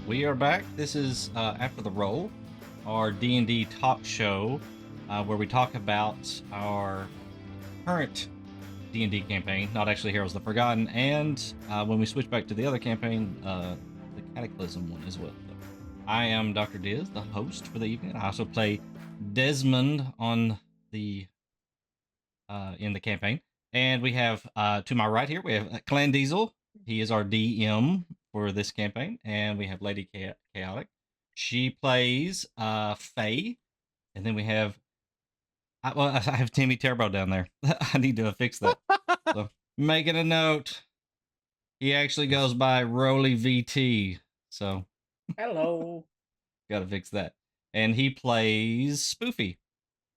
We are back. This is After the Roll, our D&D talk show, where we talk about our current D&D campaign, not actually Heroes of the Forgotten, and when we switch back to the other campaign, the Cataclysm one as well. So, I am Dr. Diz, the host for the evening. I also play Desmond on the in the campaign, and we have to my right here we have Clan Diesel. He is our DM for this campaign, and we have Lady Chaotic. She plays Faye, and then we have I have Timmy Turbo down there. I need to fix that. So making a note. He actually goes by Roly VT. So Hello. got to fix that. And he plays Spoofy.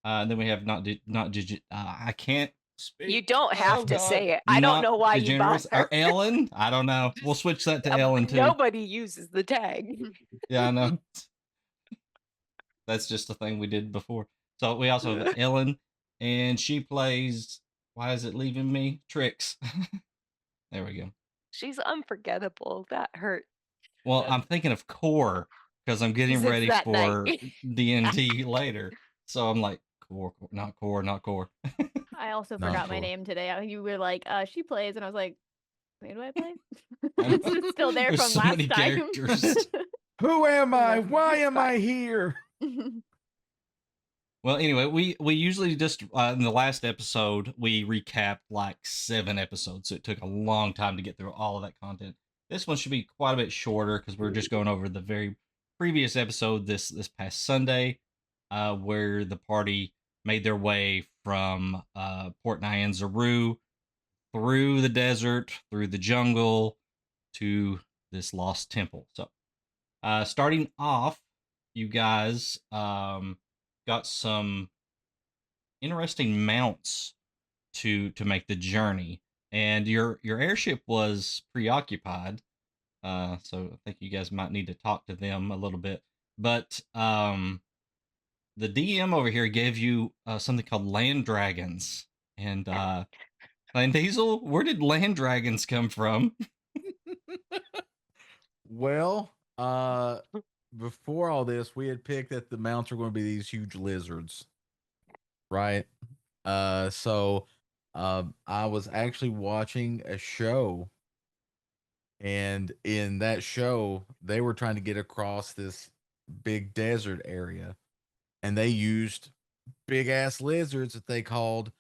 And then we have I can't speak. You don't have to God. say it. I don't know why you Degenerous bother. or Ellen. I don't know. We'll switch that to Ellen too. Nobody uses the tag. Yeah, I know. That's just a thing we did before. So we also have Ellen, and she plays. Why is it leaving me? Tricks. There we go. She's unforgettable. That hurt. Well, I'm thinking of Core because I'm getting ready that for night. D&D later. So I'm like, Core, not Core, not Core. I also Not forgot my cool. name today. You were like, she plays, and I was like, wait, do I play? I know. It's still there There's from so last many time. characters. Who am I? That's Why am I fine. here? Well, anyway, we usually just in the last episode we recapped like 7 episodes, so it took a long time to get through all of that content. This one should be quite a bit shorter because we're just going over the very previous episode this past Sunday, where the party made their way from Port Nyanzaru through the desert, through the jungle, to this lost temple. So, starting off, you guys got some interesting mounts to make the journey, and your airship was preoccupied. So I think you guys might need to talk to them a little bit. But the DM over here gave you something called land dragons, and Land Diesel, where did land dragons come from? Well, before all this, we had picked that the mounts were going to be these huge lizards, right? So I was actually watching a show, and in that show, they were trying to get across this big desert area, and they used big ass lizards that they called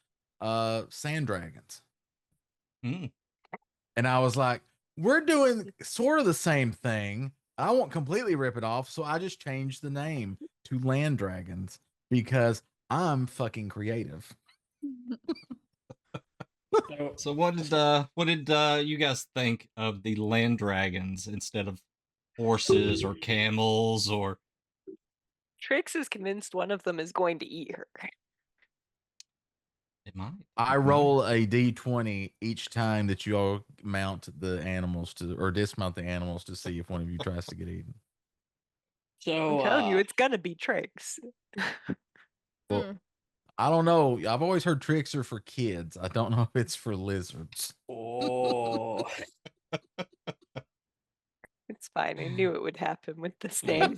sand dragons. Hmm. And I was like, we're doing sort of the same thing. I won't completely rip it off, so I just changed the name to Land Dragons because I'm fucking creative. So what did you guys think of the land dragons instead of horses or camels or? Trix is convinced one of them is going to eat her. It might. I roll a d20 each time that you all mount the animals or dismount the animals to see if one of you tries to get eaten. So I'm telling you, it's gonna be Trix. Well, I don't know. I've always heard tricks are for kids. I don't know if it's for lizards. oh, It's fine. I knew it would happen with this name.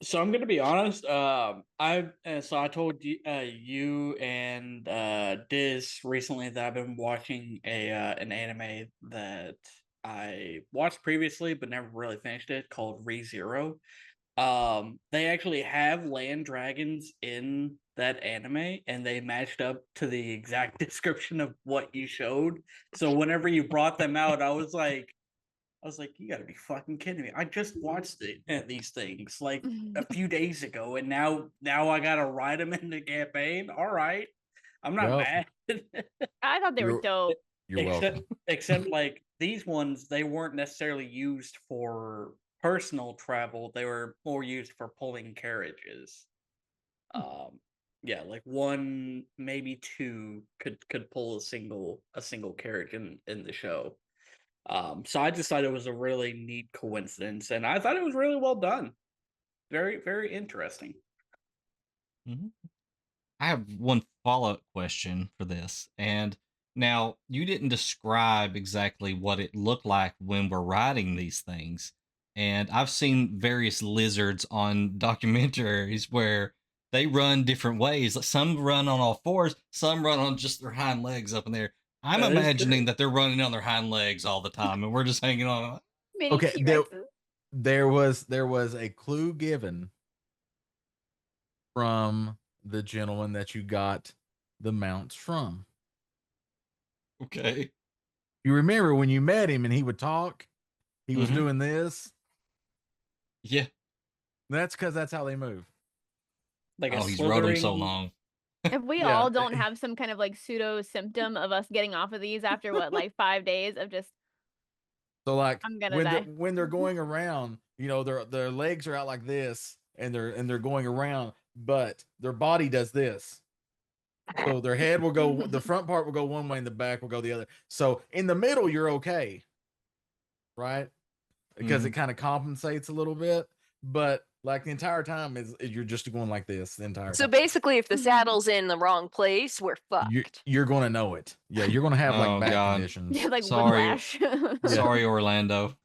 so I'm gonna be honest. I told you, you and Diz recently that I've been watching an anime that I watched previously but never really finished it called ReZero. They actually have land dragons in that anime, and they matched up to the exact description of what you showed. So whenever you brought them out, I was like, you gotta be fucking kidding me! I just watched these things like a few days ago, and now I gotta ride them in the campaign. All right, I'm not Well, mad. I thought they were You're- dope. You're welcome. Except like these ones, they weren't necessarily used for personal travel. They were more used for pulling carriages. Yeah, like one, maybe two could pull a single carriage in the show. So I just thought it was a really neat coincidence, and I thought it was really well done. Very, very interesting. Mhm. I have one follow-up question for this, and Now, you didn't describe exactly what it looked like when we're riding these things. And I've seen various lizards on documentaries where they run different ways. Like, some run on all fours, some run on just their hind legs up in there. I'm That is imagining true. that they're running on their hind legs all the time and we're just hanging on. Mini Okay, T-Rexes. there was a clue given from the gentleman that you got the mounts from. Okay. You remember when you met him and he would talk, he was Mhm. doing this. Yeah. That's because that's how they move. Like a Oh, he's rode them so slithering- long. If we Yeah. all don't have some kind of like pseudo symptom of us getting off of these after what, like 5 days of just So like I'm gonna when die. when they're going around, you know, their legs are out like this and they're going around, but their body does this. So their head will go, the front part will go one way and the back will go the other. So in the middle, you're okay. Right? Because it kind of compensates a little bit. But like the entire time is you're just going like this the entire So time. basically, if the Mhm. saddle's in the wrong place, we're fucked. You're gonna know it. Yeah, you're gonna have like Oh, back God. conditions. Yeah, like Sorry. whiplash. Sorry, Orlando.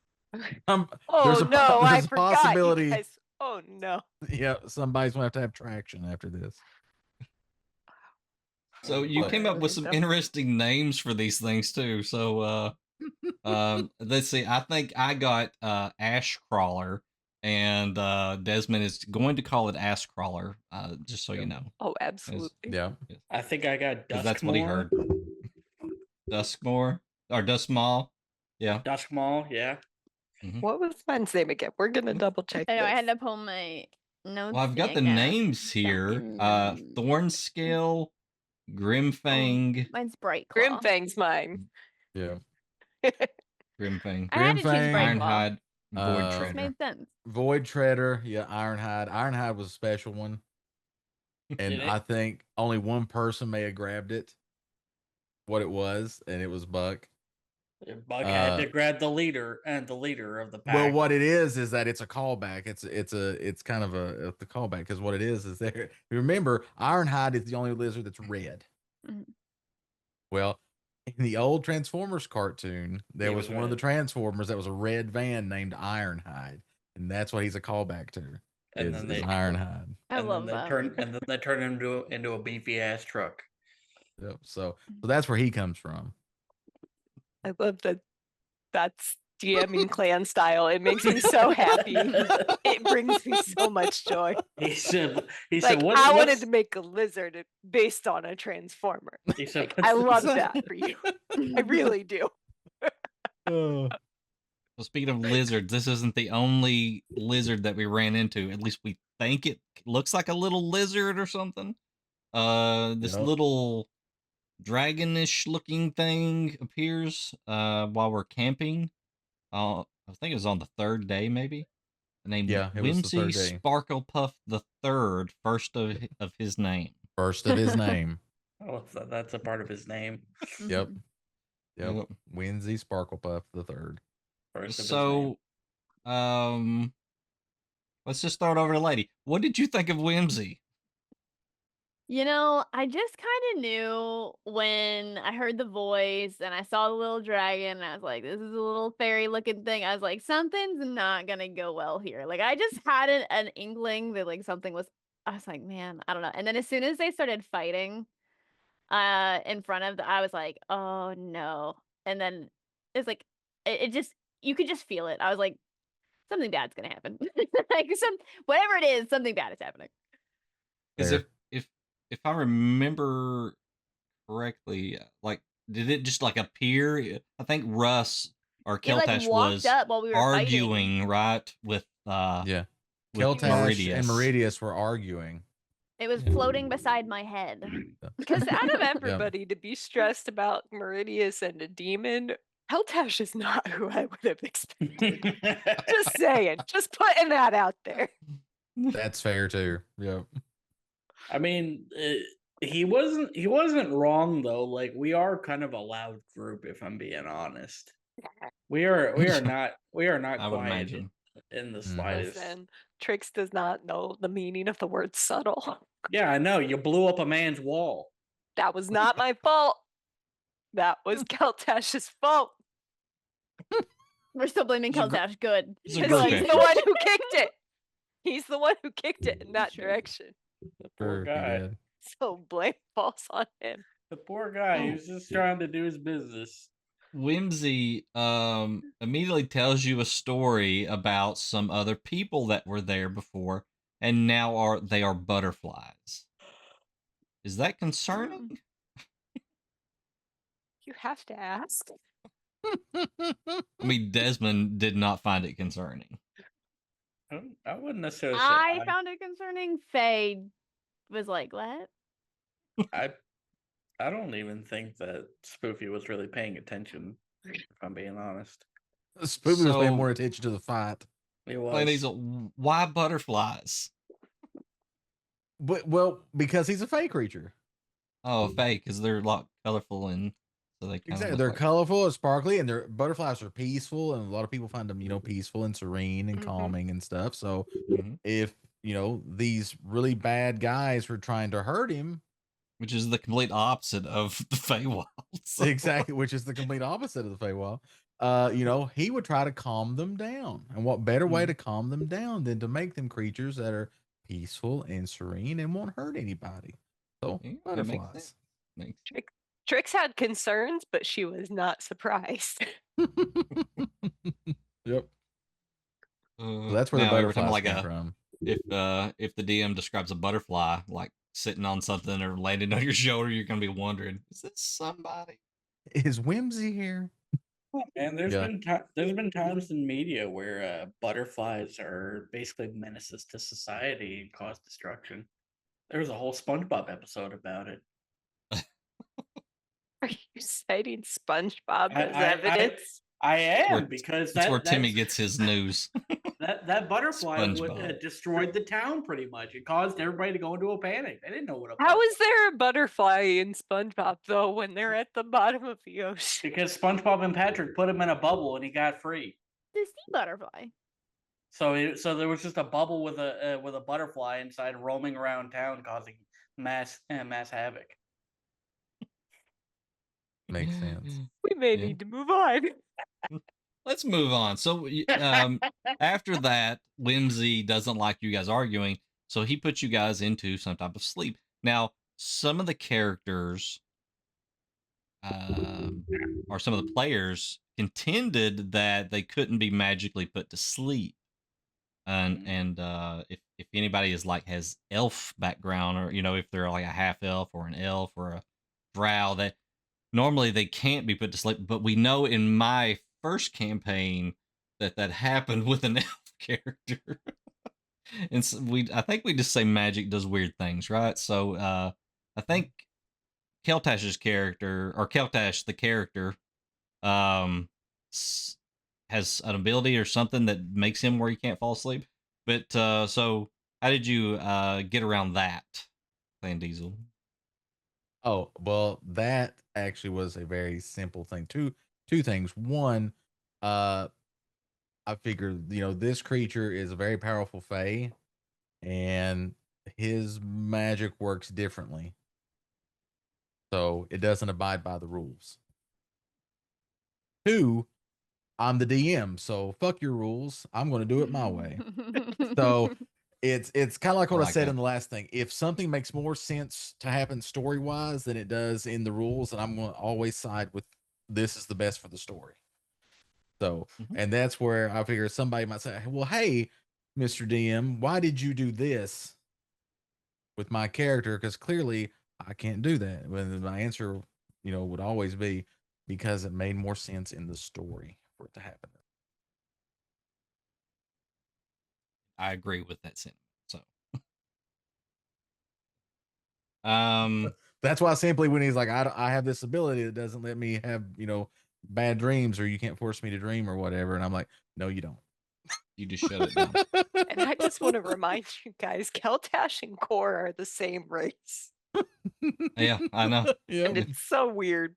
Oh there's a no, I there's a forgot. possibility. You guys. Oh no. Yeah, somebody's gonna have to have traction after this. So you came up with some Orlando. interesting names for these things too. So let's see. I think I got Ash Crawler, and Desmond is going to call it Ass Crawler. Just so you know, Oh, absolutely. Yeah. I think I got because that's what he heard. Duskmore or Duskmaw. Yeah. Duskmaw, yeah. What was mine's name again? We're gonna double check. I know, I had this. to pull my notes. Well, I've got the again. names here. Thornscale, Grimfang, Mine's Bright Claw. Grimfang's mine. Yeah. Grimfang, I had to choose Grimfang, Bright Claw. Ironhide, Void This This Treader. made sense. Void Treader, yeah, Ironhide. Ironhide was a special one. And Did it? I think only one person may have grabbed it. What it was, and it was Buck. Buck had to grab the leader of the pack. Well, what it is that it's a callback. It's kind of a the callback because what it is there. Remember, Ironhide is the only lizard that's red. Mhm. Well, in the old Transformers cartoon, there He was was one of the red. Transformers that was a red van named Ironhide, and that's what he's a callback to. And Is then they Ironhide. I and love then that. and then they turn him into a beefy ass truck. Yep. So that's where he comes from. I love that. That's DMing clan style. It makes me so happy. It brings me so much joy. He said, Like what, I wanted what's-" to make a lizard based on a transformer. He said, I "What's love the-" that for you. I really do. Well, speaking of lizards, this isn't the only lizard that we ran into. At least we think it looks like a little lizard or something. This Yep. little dragonish looking thing appears while we're camping. I think it was on the third day, maybe. Named Yeah, it was the Whimsy third day. Sparklepuff the Third, first of his name. First of his name. Oh, that's a part of his name. Yep. Mhm. Yep. Yep. Whimsy Sparklepuff the Third. First of his name. So, let's just throw it over to Lady. What did you think of Whimsy? You know, I just kind of knew when I heard the voice and I saw the little dragon, and I was like, this is a little fairy looking thing. I was like, something's not going to go well here. Like, I just had an inkling that, like, something was, I was like, man, I don't know. And then as soon as they started fighting in front of I was like, oh no. And then it's like, it just, you could just feel it. I was like, something bad's going to happen. Like, whatever it is, something bad is happening. Is Fair. if I remember correctly, like, did it just like appear? I think Russ or It like Keltash walked was up while we were fighting. arguing, right, with Yeah. with Keltash and Meridius. Meridius were arguing. It was floating beside my head. Because out of everybody to be stressed about Meridius and a demon, Heltash is not who I would have expected. Just saying, just putting that out there. That's fair too. Yep. I mean, he wasn't wrong though. Like, we are kind of a loud group, if I'm being honest. We are not I would quiet imagine. in the Mhm. slightest. Listen, Trix does not know the meaning of the word subtle. Yeah, I know. You blew up a man's wall. That was not my fault. That was Keltash's fault. We're still blaming It's a gr- Keltash. Good. it's a Because group he's effort. the one who kicked it. He's the one who kicked it in that Sure. direction. The poor Sure, he guy. did. So blame falls on him. The poor guy. He Oh. was just trying to do his business. Whimsy immediately tells you a story about some other people that were there before and now they are butterflies. Is that concerning? You have to ask. I mean, Desmond did not find it concerning. I wouldn't necessarily say I found it concerning. Faye was like, "What?" I don't even think that Spoofy was really paying attention, if I'm being honest. Spoopy was paying So- more attention to the fight. It was. Plain Diesel, why butterflies? But because he's a fey creature. Oh, fake, because they're like colorful and so they kind Exactly. of They're like, colorful and sparkly, and their butterflies are peaceful, and a lot of people find them, peaceful and serene and Mhm. calming and stuff. So Mhm. if these really bad guys were trying to hurt him, which is the complete opposite of the Feywild. So- exactly, which is the complete opposite of the Feywild, he would try to calm them down. And what better way to calm them down than to make them creatures that are peaceful and serene and won't hurt anybody? So Yeah, that makes butterflies. sense. Makes- Trix had concerns, but she was not surprised. Yep. So that's where the now, every time, butterflies like came from. if the DM describes a butterfly like sitting on something or landing on your shoulder, you're gonna be wondering, is this somebody? Is Whimsy here? And there's Yeah. been times in media where butterflies are basically menaces to society and cause destruction. There was a whole SpongeBob episode about it. Are you citing SpongeBob I- as I- evidence? I am where- because That's where Timmy that's- gets his news. that butterfly SpongeBob. destroyed the town pretty much. It caused everybody to go into a panic. They didn't know what a How butterfly- is there a butterfly in SpongeBob though when they're at the bottom of the ocean? because SpongeBob and Patrick put him in a bubble and he got free. The sea butterfly. So there was just a bubble with a butterfly inside roaming around town causing mass havoc. Makes sense. We may Yeah. need to move on. Let's move on. So after that, Whimsy doesn't like you guys arguing, so he puts you guys into some type of sleep. Now, some of the characters or some of the players contended that they couldn't be magically put to sleep. And if anybody has elf background, or if they're like a half elf or an elf or a drow, that normally they can't be put to sleep. But we know in my first campaign that happened with an elf character. And so I think we just say magic does weird things, right? So I think Keltash's character, or Keltash the character, has an ability or something that makes him where he can't fall asleep. But so how did you get around that, Plain Diesel? Oh, well, that actually was a very simple thing. Two things. One, I figured, this creature is a very powerful fae, and his magic works differently. So it doesn't abide by the rules. Two, I'm the DM, so fuck your rules. I'm going to do it my way. So it's kind of like what I like said that. in the last thing. If something makes more sense to happen story wise than it does in the rules, then I'm going to always side with this is the best for the story. So, Mhm. and that's where I figure somebody might say, well, hey, Mr. DM, why did you do this with my character? Because clearly I can't do that. When my answer, would always be because it made more sense in the story for it to happen. I agree with that sentiment. So, That's why simply when he's like, I have this ability that doesn't let me have, bad dreams, or you can't force me to dream or whatever. And I'm like, no, you don't. you just shut it down. And I just want to remind you guys, Keltash and Core are the same race. Yeah, I know. And Yep. it's so weird.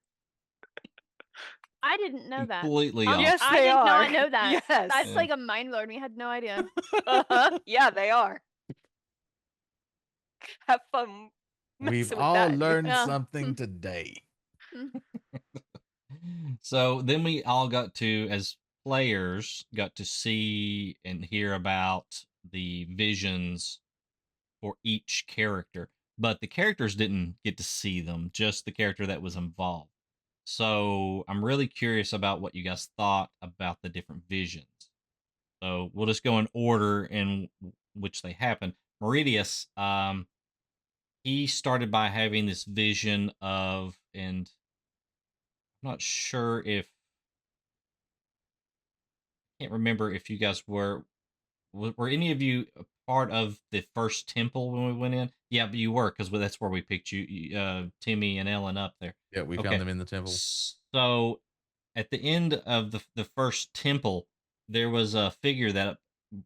I didn't know that. Completely Honestly, off. Yes, I they did are. not know that. Yes. That's Yeah. like a mind blowing. We had no idea. Uh-huh. Yeah, they are. Have fun. We've messing with all that. learned Yeah. something today. So then we all got to, as players, got to see and hear about the visions for each character, but the characters didn't get to see them, just the character that was involved. So I'm really curious about what you guys thought about the different visions. So we'll just go in order in which they happened. Meridius, he started by having this vision of, and I'm not sure if, can't remember if you guys were any of you a part of the first temple when we went in? Yeah, but you were, because that's where we picked Timmy and Ellen up there. Yeah, we Okay. found them in the temple. So at the end of the first temple, there was a figure that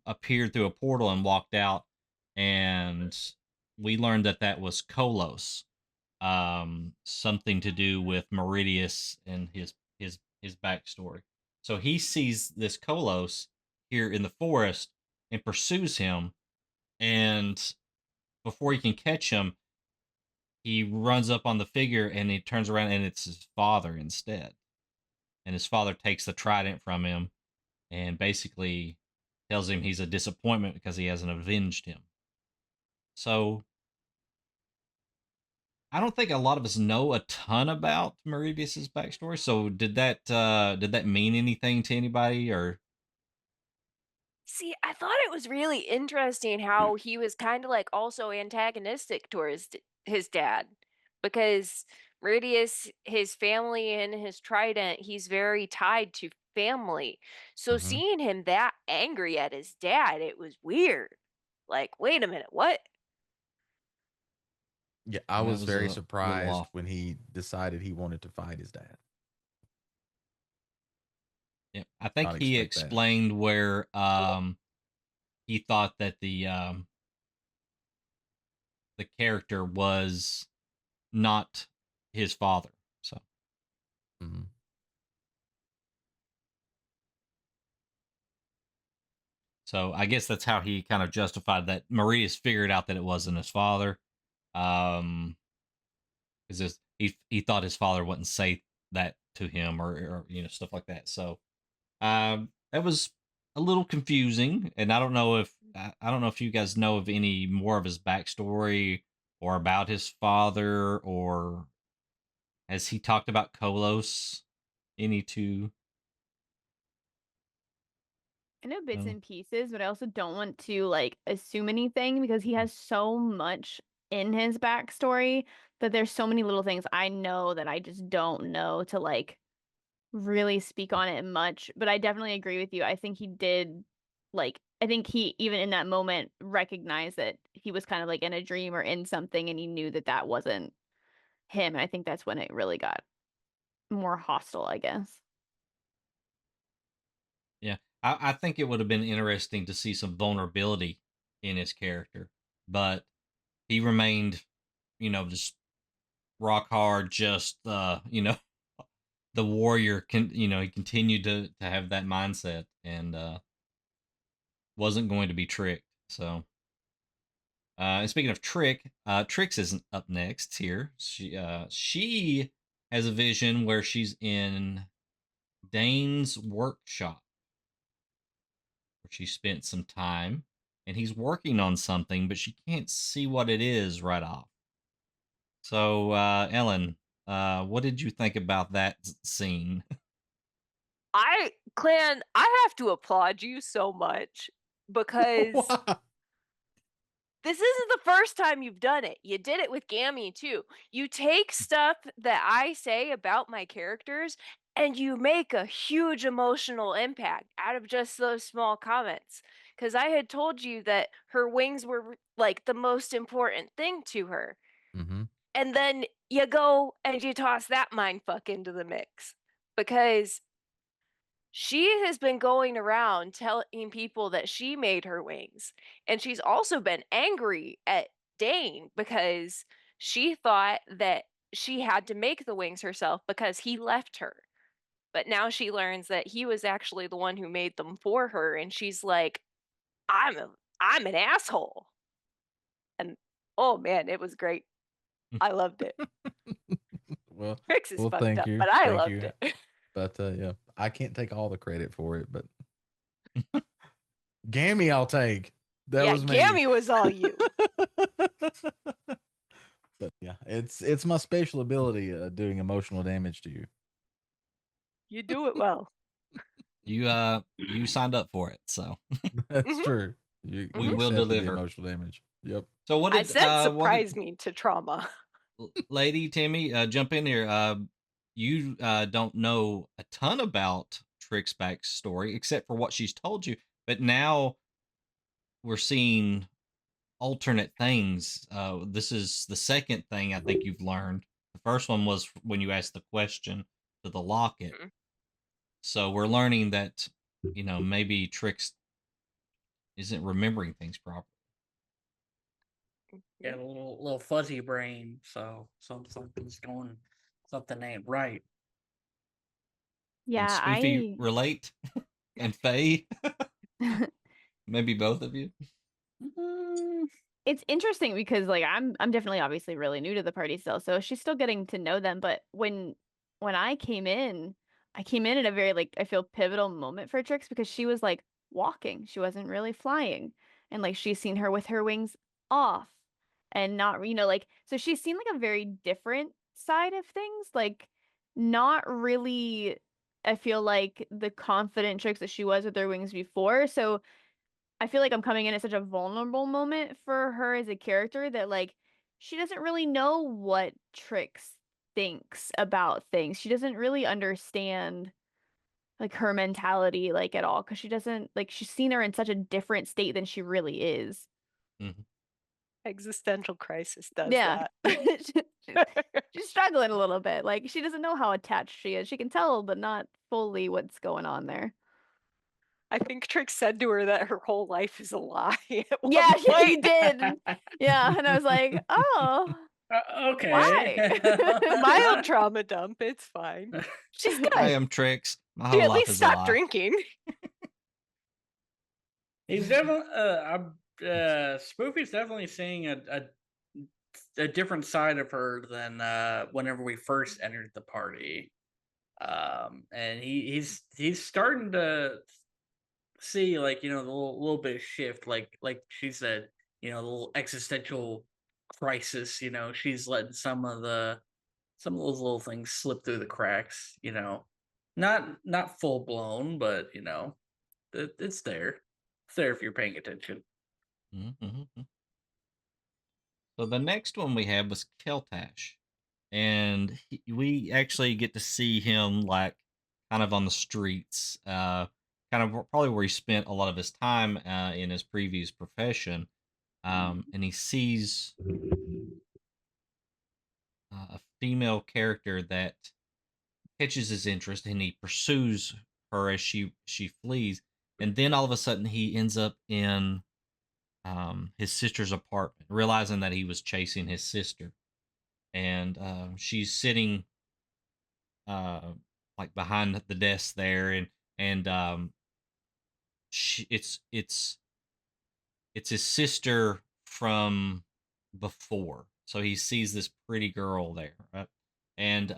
appeared through a portal and walked out, and we learned that that was Kolos. Something to do with Meridius and his backstory. So he sees this Kolos here in the forest and pursues him, and before he can catch him, he runs up on the figure and he turns around and it's his father instead. And his father takes the trident from him and basically tells him he's a disappointment because he hasn't avenged him. So I don't think a lot of us know a ton about Meridius's backstory. So did that mean anything to anybody, or See, I thought it was really interesting how he was kind of like also antagonistic towards his dad because Meridius, his family and his trident, he's very tied to family. So Mhm. seeing him that angry at his dad, it was weird. Like, wait a minute, what? Yeah, I that was was very a little surprised off? when he decided he wanted to fight his dad. Yeah, I think Not he expect that. explained where he thought that the character was not his father. So Mhm. so I guess that's how he kind of justified that Marius figured out that it wasn't his father. Because he thought his father wouldn't say that to him, or stuff like that. So that was a little confusing, and I don't know if you guys know of any more of his backstory or about his father, or has he talked about Kolos any to I know bits know? and pieces, but I also don't want to like assume anything because he has so much in his backstory that there's so many little things I know that I just don't know to like really speak on it much. But I definitely agree with you. I think he did I think he even in that moment recognized that he was kind of like in a dream or in something and he knew that that wasn't him. And I think that's when it really got more hostile, I guess. Yeah, I think it would have been interesting to see some vulnerability in his character, but he remained, just rock hard, just the warrior. He continued to have that mindset, and wasn't going to be tricked. So and speaking of Trix isn't up next here. She has a vision where she's in Dane's workshop, where she spent some time, and he's working on something, but she can't see what it is right off. So Ellen, what did you think about that scene? Clan, I have to applaud you so much because this isn't the first time you've done it. You did it with Gammy too. You take stuff that I say about my characters and you make a huge emotional impact out of just those small comments. Because I had told you that her wings were like the most important thing to her. Mhm. And then you go and you toss that mindfuck into the mix. Because she has been going around telling people that she made her wings. And she's also been angry at Dane because she thought that she had to make the wings herself because he left her. But now she learns that he was actually the one who made them for her and she's like, "I'm a I'm an asshole." And oh man, it was great. I loved it. Well, Trix is well, fucked thank up, you, but I thank loved you. it. But yeah, I can't take all the credit for it, but Gammy, I'll take. That yeah, was me. Gammy was all you. But yeah, it's my special ability doing emotional damage to you. You do it well. You signed up for it, so That's Mhm. true. You We will accepted the deliver. emotional damage. Yep. so what I did said what surprise did, me to trauma. Lady Timmy, jump in here. You don't know a ton about Trick's backstory except for what she's told you, but now we're seeing alternate things. This is the second thing I think you've learned. The first one was when you asked the question to the locket. Mhm. So we're learning that maybe Trix isn't remembering things properly. Got a little fuzzy brain, so something ain't right. And Yeah, Spoofy relate, and Faye, maybe both of you. Mm, it's interesting because like I'm definitely obviously really new to the party still, so she's still getting to know them. But when I came in at a very like I feel pivotal moment for Trix because she was like walking, she wasn't really flying, and like she's seen her with her wings off and not like so she's seen like a very different side of things, like not really. I feel like the confident Trix that she was with her wings before, so I feel like I'm coming in at such a vulnerable moment for her as a character that like she doesn't really know what Trix thinks about things. She doesn't really understand like her mentality like at all because she doesn't like she's seen her in such a different state than she really is. Mhm. Existential crisis does Yeah. that. She's struggling a little bit. Like she doesn't know how attached she is. She can tell, but not fully what's going on there. I think Trix said to her that her whole life is a lie. At one Yeah, he point. did. Yeah, and I was like, oh, okay. why? Mild trauma dump. It's fine. She's good. I am Trix. My She whole at life least is a stopped lie. drinking. He's definitely. Spoofy's definitely seeing a different side of her than whenever we first entered the party. And he's starting to see like the little bit of shift, like she said, the little existential crisis. She's letting some of those little things slip through the cracks. Not full blown, but it's there. It's there if you're paying attention. Mm-hmm. So the next one we had was Keltash, and we actually get to see him like kind of on the streets, kind of probably where he spent a lot of his time in his previous profession, and he sees a female character that catches his interest, and he pursues her as she flees, and then all of a sudden he ends up in his sister's apartment, realizing that he was chasing his sister, and she's sitting uh, like behind the desk there, and it's his sister from before, so he sees this pretty girl there, right? And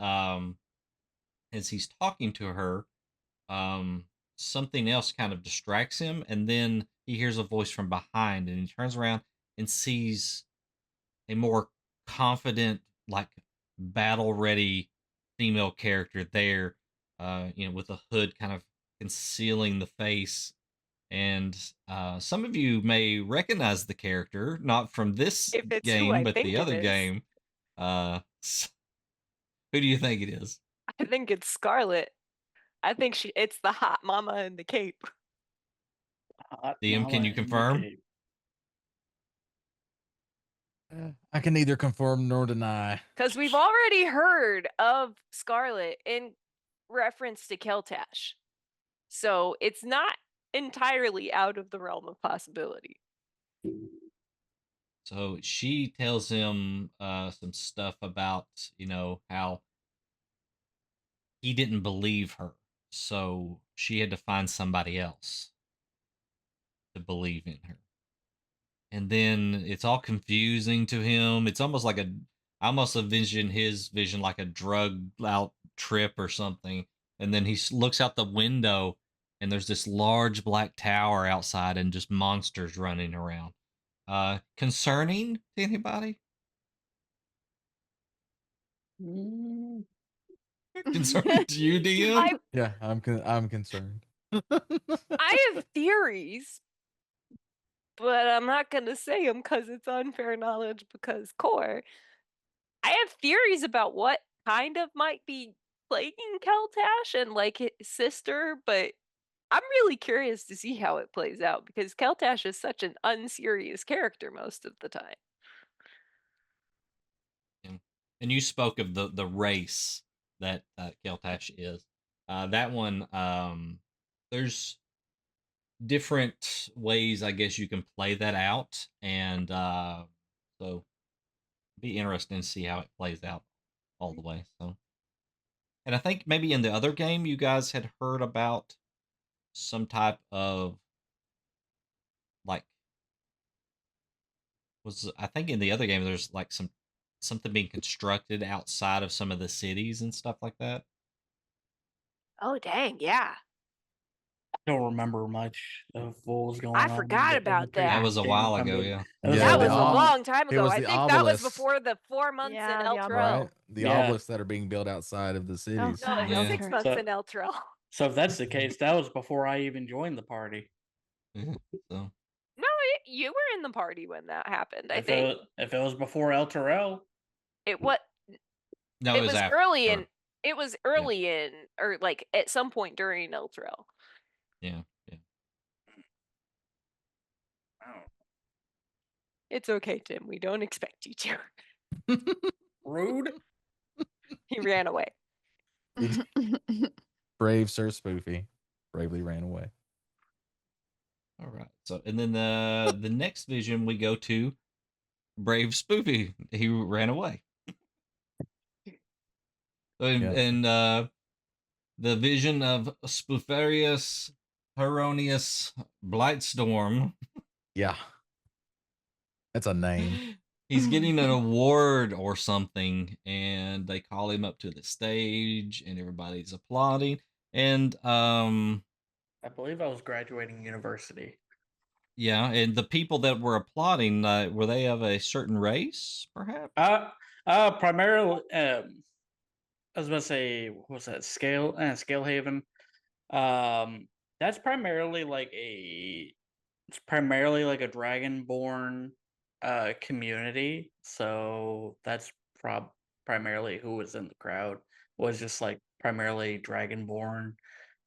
as he's talking to her, um, something else kind of distracts him, and then he hears a voice from behind, and he turns around and sees a more confident, like battle ready female character there, with a hood kind of concealing the face. And some of you may recognize the character, not from this If it's who game, I but think the it other is. game. Who do you think it is? I think it's Scarlet. I think it's the hot mama in the cape. Hot DM, can mama you in the confirm? cape. I can neither confirm nor deny. Because we've already heard of Scarlet in reference to Keltash. So it's not entirely out of the realm of possibility. So she tells him some stuff about, how he didn't believe her. So she had to find somebody else to believe in her. And then it's all confusing to him. It's almost like I almost envision his vision like a drugged out trip or something. and then he looks out the window, and there's this large black tower outside, and just monsters running around. Concerning to anybody? Mm, Concerning to you, DM? I Yeah, I'm concerned. I have theories, but I'm not gonna say them because it's unfair knowledge. Because core, I have theories about what kind of might be plaguing Keltash and like his sister, but I'm really curious to see how it plays out because Keltash is such an unserious character most of the time. Yeah. And you spoke of the race that Keltash is. That one, there's different ways, I guess, you can play that out, and so be interesting to see how it plays out all the way. So, and I think maybe in the other game, you guys had heard about some type of like was I think in the other game there's like something being constructed outside of some of the cities and stuff like that. Oh dang, yeah. don't remember much of what was going I on forgot in the about previous That was a game, while if I'm ago, being- yeah. That was Yeah, That a was a while. long time it ago. was I the think that was obelisk. before the 4 months Yeah, in the El obelisk. Trell. Right? The Yeah. obelisks that are being built outside of the cities. No, it was Yeah. 6 months So- in El Trell. So if that's the case, that was before I even joined the party. Yeah, so No, you were in the party when that happened. I If think it was before El Terrell, it what no, it was after. early in. It was early in, or like at some point during El Trell. Yeah, yeah. It's okay, Tim. We don't expect you to. rude. He ran away. Brave Sir Spoofy bravely ran away. All right. So, and then the next vision we go to Brave Spoofy. He ran away. And, Yeah. and the vision of Spoofarius Heronius Blightstorm. Yeah. That's a name. He's getting an award or something, and they call him up to the stage, and everybody's applauding. And I believe I was graduating university. yeah, and the people that were applauding were they of a certain race, perhaps? Primarily, I was about to say, what was that? Scale Haven. That's primarily it's primarily like a Dragonborn community. So that's primarily who was in the crowd, was just like primarily Dragonborn.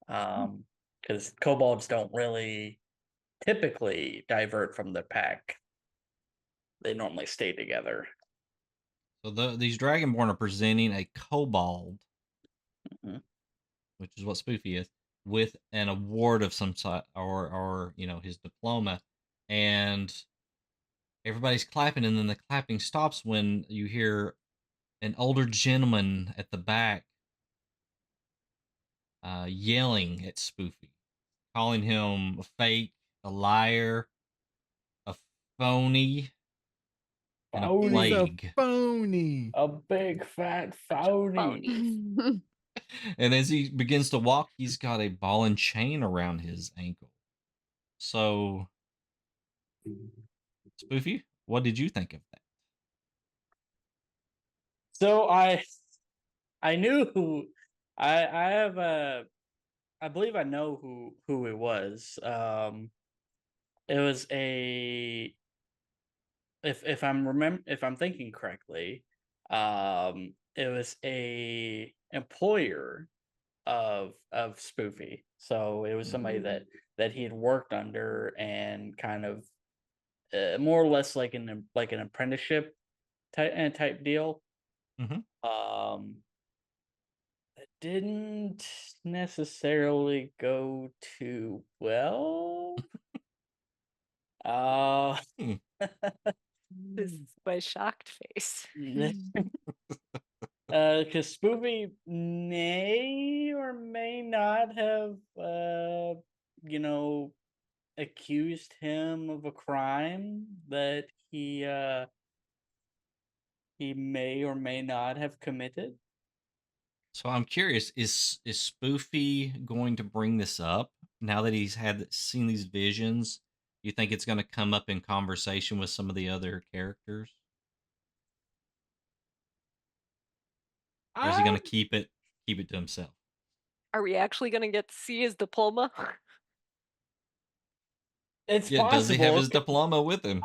Because kobolds don't really typically divert from the pack. They normally stay together. So these Dragonborn are presenting a kobold, Mhm. which is what Spoofy is, with an award of some sort, or his diploma, and everybody's clapping, and then the clapping stops when you hear an older gentleman at the back yelling at Spoofy, calling him a fake, a liar, a phony, and a Phony. He's a plague. phony. A big fat phony. Phony. And as he begins to walk, he's got a ball and chain around his ankle. So, Spoofy, what did you think of that? So I knew who I have I believe I know who it was. It was a if I'm thinking correctly, it was a employer of Spoofy. So it was somebody that he had worked under and kind of more or less like an apprenticeship type deal. Mhm. It didn't necessarily go too well. Hmm. This is my shocked face. Because Spoofy may or may not have, accused him of a crime that he may or may not have committed. So I'm curious, is Spoofy going to bring this up now that he's seen these visions? You think it's going to come up in conversation with some of the other characters, or is he going I to keep it to himself? Are we actually gonna get to see his diploma? It's Yeah, does he have possible. his diploma with him?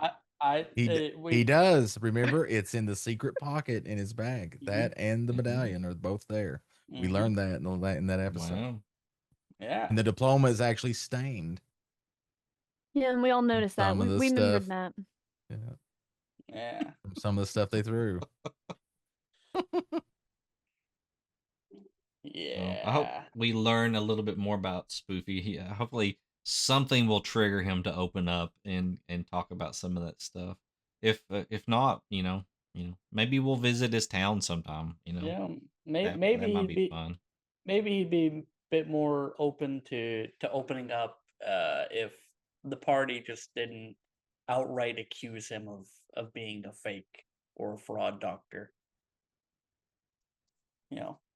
He does. Remember, it's in the secret pocket in his bag. Mhm. That and the Mhm. medallion are both there. We Mhm. learned that in that episode. Wow. Yeah. And the diploma is actually stained. Yeah, and we all noticed that. Some of We, the we remembered stuff. that. Yeah, Yeah. from some of the stuff they threw. So I hope Yeah. we learn a little bit more about Spoofy. Hopefully something will trigger him to open up and talk about some of that stuff. If not, maybe we'll visit his town sometime. Yeah. That Maybe might he'd be be fun. maybe he'd be a bit more open to opening up if the party just didn't outright accuse him of being a fake or a fraud doctor.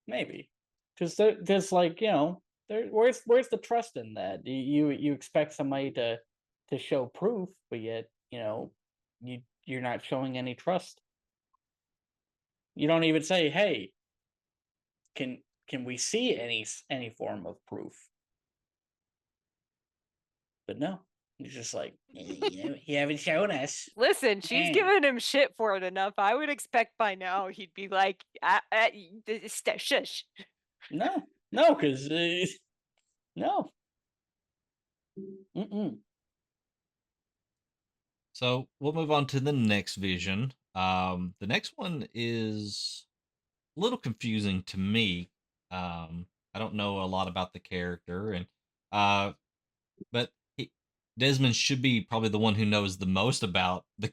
Maybe because there's like where's the trust in that? You expect somebody to show proof, but yet you're not showing any trust. You don't even say, hey, can we see any form of proof? But no, you're just like, you haven't shown us. Listen, she's Eh. giving him shit for it enough. I would expect by now he'd be like, shush. No, because no. Mm-mm. So we'll move on to the next vision. The next one is a little confusing to me. I don't know a lot about the character, and but Desmond should be probably the one who knows the most about the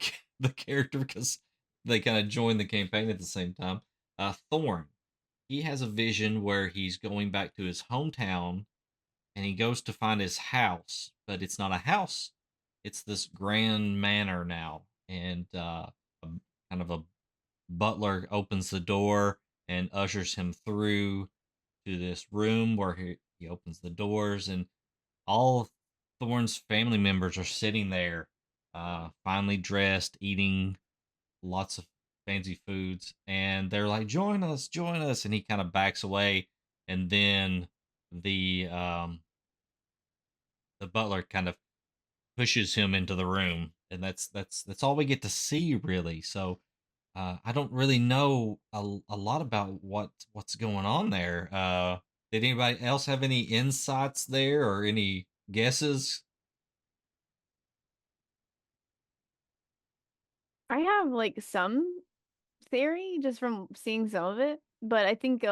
character because they kind of joined the campaign at the same time. Thorn, he has a vision where he's going back to his hometown, and he goes to find his house, but it's not a house; it's this grand manor now, and kind of a butler opens the door and ushers him through to this room where he opens the doors, and all of Thorne's family members are sitting there, finely dressed, eating lots of fancy foods, and they're like, join us," and he kind of backs away, and then the the butler kind of pushes him into the room, and that's all we get to see really. So I don't really know a lot about what's going on there. Did anybody else have any insights there or any guesses? I have like some theory just from seeing some of it, but I think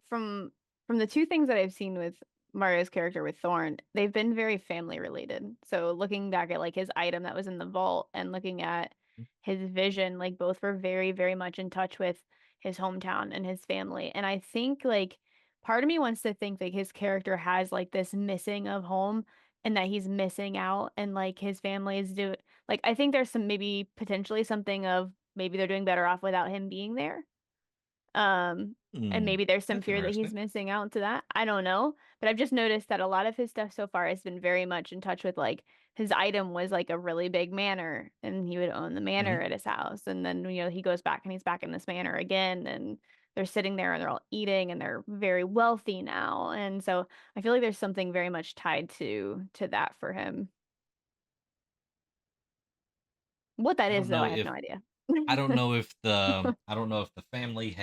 from from the two things that I've seen with Mario's character with Thorn, they've been very family related. So looking back at like his item that was in the vault and looking at his vision, like both were very, very much in touch with his hometown and his family. And I think like part of me wants to think like his character has like this missing of home and that he's missing out and like his family is do like I think there's some maybe potentially something of maybe they're doing better off without him being there. And Hmm, maybe there's some that's fear that he's interesting. missing out to that. I don't know. But I've just noticed that a lot of his stuff so far has been very much in touch with like his item was like a really big manor and he would own the manor Mhm. at his house. And then, he goes back and he's back in this manor again and they're sitting there and they're all eating and they're very wealthy now. And so I feel like there's something very much tied to that for him. What that I is don't though, know I have if no idea. I don't know if the family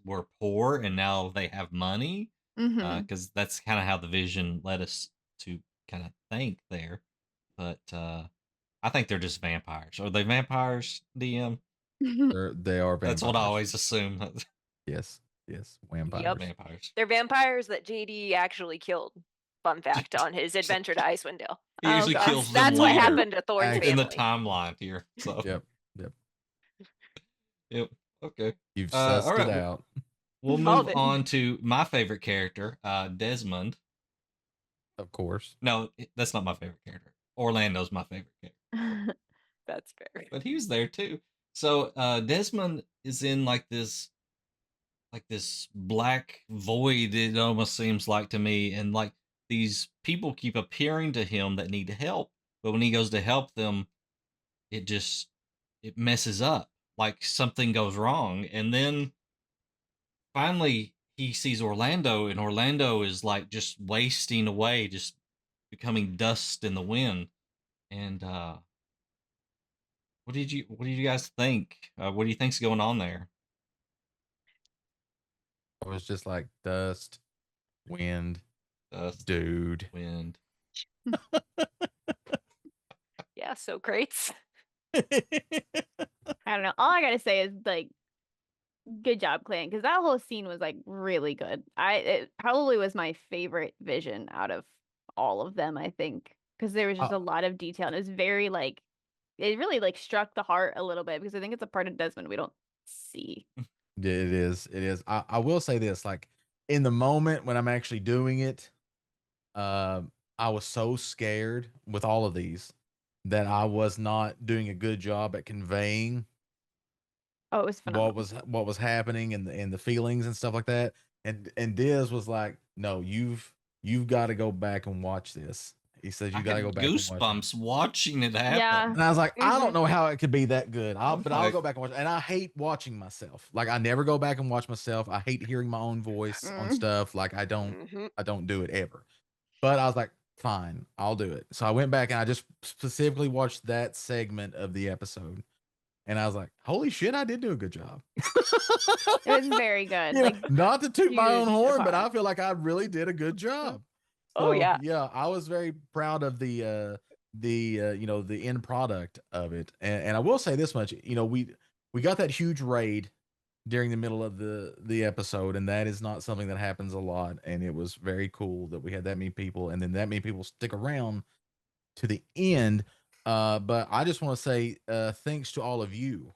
were poor and now they have money, Mhm. because that's kind of how the vision led us to kind of think there. But I think they're just vampires. Are they vampires, DM? They are That's what I vampires. always assume. Yes, vampires. Yep. Vampires. They're vampires that JD actually killed. Fun fact on his adventure to Icewind Dale. He usually gosh. kills them That's what later happened to Thorn's Actually- in the family. timeline here. So Yep. yep. Okay. You've all sussed right, it out. We'll Called move it. on to my favorite character, Desmond. Of course. No, that's not my favorite character. Orlando's my favorite character, That's fair. but he was there too. So Desmond is in like this like this black void, it almost seems like to me, and like these people keep appearing to him that need help, but when he goes to help them, it just it messes up, like something goes wrong, and then finally he sees Orlando, and Orlando is like just wasting away, just becoming dust in the wind. And what did you guys think? What do you think's going on there? It was just like dust, wind, Dust, dude. wind. Yeah, so great. I don't know. All I gotta say is like, good job, Clan, because that whole scene was like really good. It probably was my favorite vision out of all of them. I think because there was just a lot of detail and it was very like, it really like struck the heart a little bit because I think it's a part of Desmond we don't see. Yeah, it is. It is. I will say this, like in the moment when I'm actually doing it, I was so scared with all of these that I was not doing a good job at conveying Oh, it was phenomenal. what was happening and the feelings and stuff like that. And Diz was like, "No, you've got to go back and watch this." He says, I "You got to had go back and watch it." goosebumps watching it happen. Yeah. And I was like, I don't Mhm. know how it could be that good. But I'll like- go back and watch it. And I hate watching myself. Like I never go back and watch myself. I hate hearing my own voice on Mm. stuff. Like I don't Mhm. do it ever. But I was like, fine, I'll do it. So I went back and I just specifically watched that segment of the episode. And I was like, holy shit, I did do a good job. It was very good. You know, Like, not to toot my own huge horn, but applause. I feel like I really did a good job. Oh, yeah. Yeah, I was very proud of the you know, the end product of it. And I will say this much, you know, we got that huge raid during the middle of the episode, and that is not something that happens a lot. And it was very cool that we had that many people, and then that many people stick around to the end. But I just want to say thanks to all of you,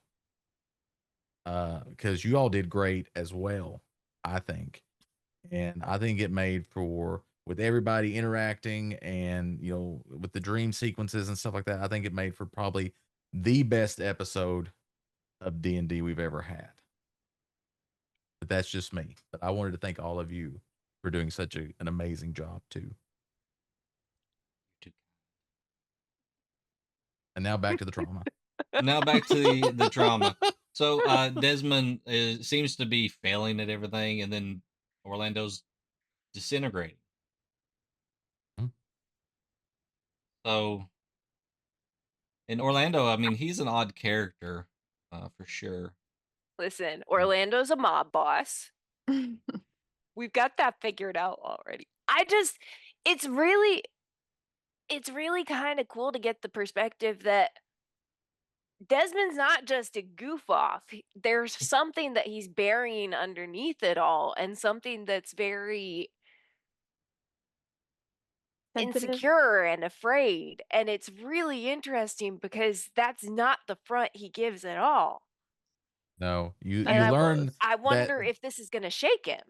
because you all did great as well, I think. And I think it made for, with everybody interacting and, you know, with the dream sequences and stuff like that, I think it made for probably the best episode of D&D we've ever had. But that's just me. But I wanted to thank all of you for doing such an amazing job too. And now back to the trauma. Now back to the drama. So Desmond seems to be failing at everything, and then Orlando's disintegrating. Hmm. So, in Orlando, I mean, he's an odd character for sure. Listen, Orlando's a mob boss. We've got that figured out already. It's really kind of cool to get the perspective that Desmond's not just a goof off. There's something that he's burying underneath it all, and something that's very Sensitive. insecure and afraid. And it's really interesting because that's not the front he gives at all. No, you And learn I wonder if this is going to shake him.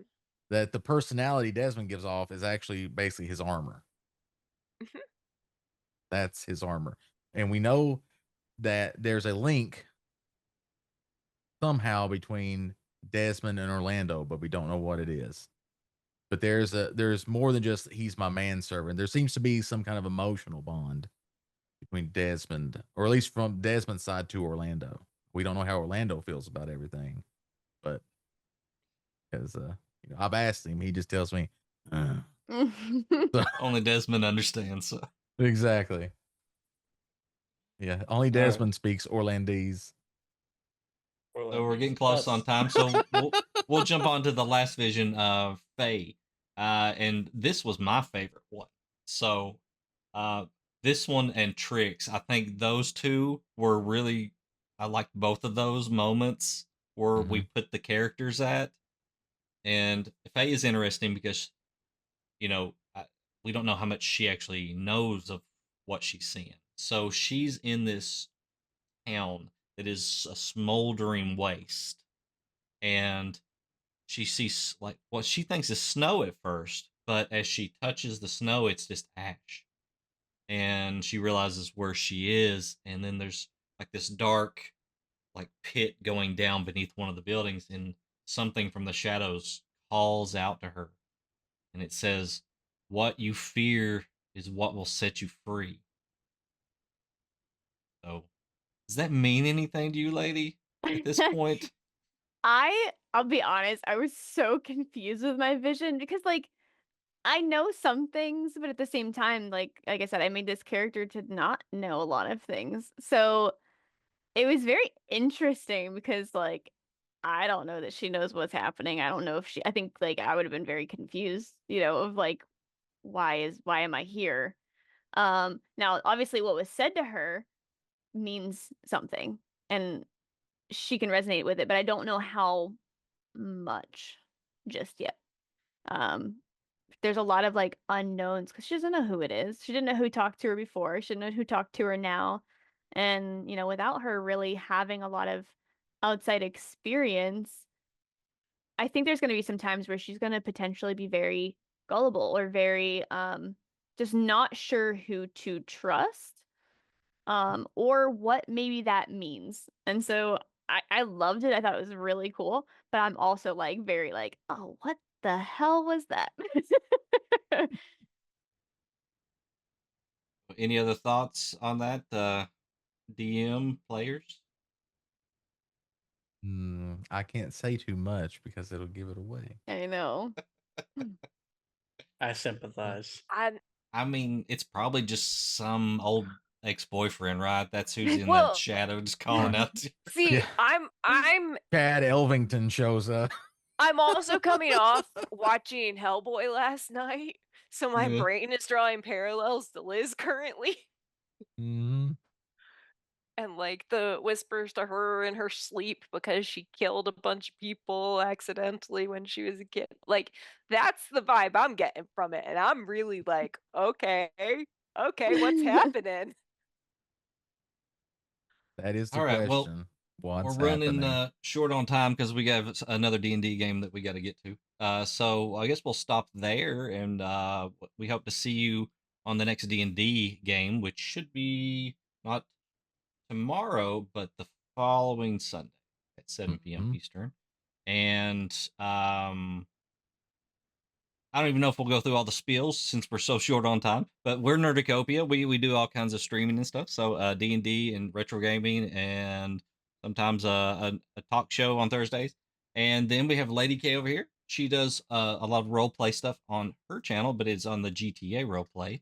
that the personality Desmond gives off is actually basically his armor. Mhm. That's his armor. And we know that there's a link somehow between Desmond and Orlando, but we don't know what it is. But there's more than just he's my manservant. There seems to be some kind of emotional bond between Desmond, or at least from Desmond's side to Orlando. We don't know how Orlando feels about everything, but because you know, I've asked him, he just tells me Only Desmond understands. So. exactly. Yeah, only Desmond speaks Orlandese. So we're getting close on time, so we'll jump on to the last vision of Faye. And this was my favorite one. So this one and Trix, I think those two were really, I liked both of those moments where we put the characters at. And Faye is interesting because, you know, we don't know how much she actually knows of what she's seeing. So she's in this town that is a smoldering waste, and she sees like what she thinks is snow at first, but as she touches the snow, it's just ash, and she realizes where she is, and then there's like this dark like pit going down beneath one of the buildings, and something from the shadows calls out to her, and it says, "What you fear is what will set you free." So, does that mean anything to you, lady, at this point? I'll be honest, I was so confused with my vision because like I know some things, but at the same time, like I said, I made this character to not know a lot of things. So it was very interesting because like I don't know that she knows what's happening. I don't know if I think like I would have been very confused, of like why am I here? Now obviously what was said to her means something and she can resonate with it, but I don't know how much just yet. Um there's a lot of like unknowns because she doesn't know who it is. She didn't know who talked to her before. She didn't know who talked to her now. And, without her really having a lot of outside experience, I think there's going to be some times where she's going to potentially be very gullible or very just not sure who to trust or what maybe that means. And so I loved it. I thought it was really cool, but I'm also like very like, oh, what the hell was that? Any other thoughts on that, DM players? I can't say too much because it'll give it away. I know. I sympathize. I mean, it's probably just some old ex-boyfriend, right? That's who's in Well, that shadow just calling out to you. See, Yeah. I'm Chad Elvington shows up. I'm also coming off watching Hellboy last night, so my Yeah. brain is drawing parallels to Liz currently. hmm And like the whispers to her in her sleep because she killed a bunch of people accidentally when she was a kid. Like that's the vibe I'm getting from it. And I'm really like, okay, what's happening? That is the All right, well, question. What's We're running happening? short on time because we got another D&D game that we got to get to. So I guess we'll stop there, and we hope to see you on the next D&D game, which should be not tomorrow, but the following Sunday at 7 p.m. Mhm. Eastern. And I don't even know if we'll go through all the spiels since we're so short on time, but we're Nerdicopia. We do all kinds of streaming and stuff. So D&D and retro gaming and sometimes a talk show on Thursdays. And then we have Lady K over here. She does a lot of role play stuff on her channel, but it's on the GTA role play.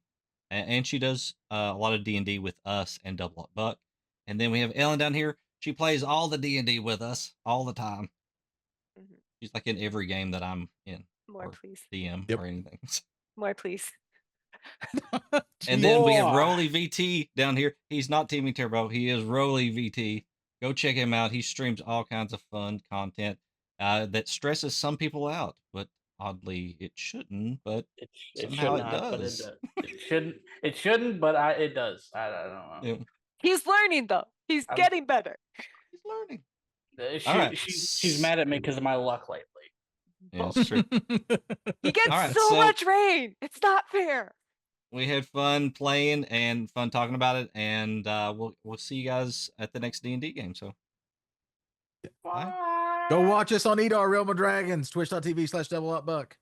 And she does a lot of D&D with us and Double Up Buck. And then we have Ellen down here. She plays all the D&D with us all the time. Mhm. She's like in every game that I'm in. More, Or please. DM Yep. or anything. More, please. And then we have More. Roly VT down here. He's not Teaming Turbo. He is Roly VT. Go check him out. He streams all kinds of fun content that stresses some people out, but oddly it shouldn't. But It somehow should it not, but it does. does. It shouldn't. It shouldn't, but it does. I don't know. Yeah, He's learning though. He's I'm- getting better. he's learning. She, right. she's mad at me because of my luck lately. Yeah, it's true. He gets All right, so so- much rain. It's not fair. We had fun playing and fun talking about it, and we'll see you guys at the next D&D game. So bye. Go watch us on Edar Realm of Dragons, twitch.tv/doubleupbuck.